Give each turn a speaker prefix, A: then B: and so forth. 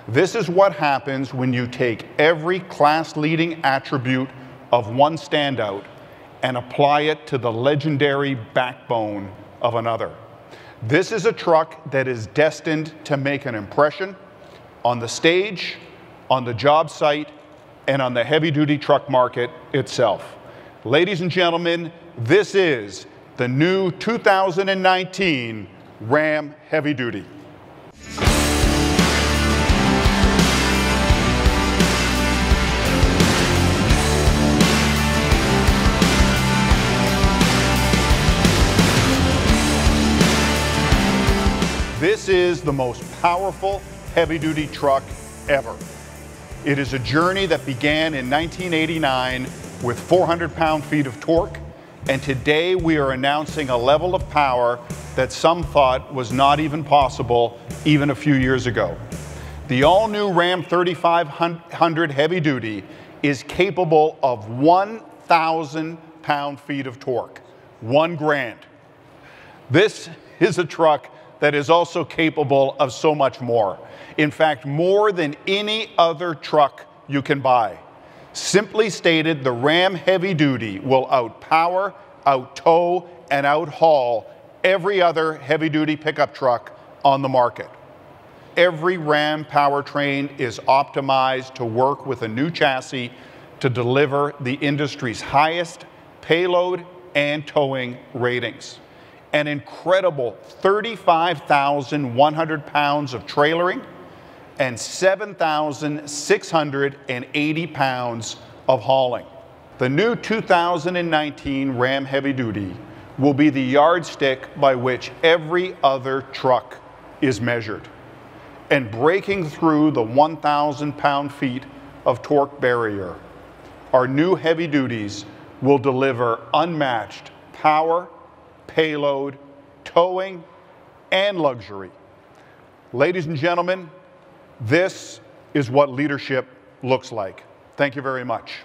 A: This is what happens when you take every class-leading attribute of one standout and apply it to the legendary backbone of another. This is a truck that is destined to make an impression on the stage, on the job site, and on the heavy-duty truck market itself. Ladies and gentlemen, this is the new 2019 Ram Heavy Duty. This is the most powerful heavy-duty truck ever. It is a journey that began in 1989 with 400 pound-feet of torque, and today we are announcing a level of power that some thought was not even possible even a few years ago. The all-new Ram 3500 Heavy Duty is capable of 1,000 pound-feet of torque, 1 grand. This is a truck that is also capable of so much more. In fact, more than any other truck you can buy. Simply stated, the Ram Heavy Duty will outpower, outtow, and outhaul every other heavy-duty pickup truck on the market. Every Ram powertrain is optimized to work with a new chassis to deliver the industry's highest payload and towing ratings. An incredible 35,100 pounds of trailering and 7,680 pounds of hauling. The new 2019 Ram Heavy Duty will be the yardstick by which every other truck is measured. And breaking through the 1,000 pound-feet of torque barrier, our new heavy duties will deliver unmatched power, payload, towing, and luxury. Ladies and gentlemen, this is what leadership looks like. Thank you very much.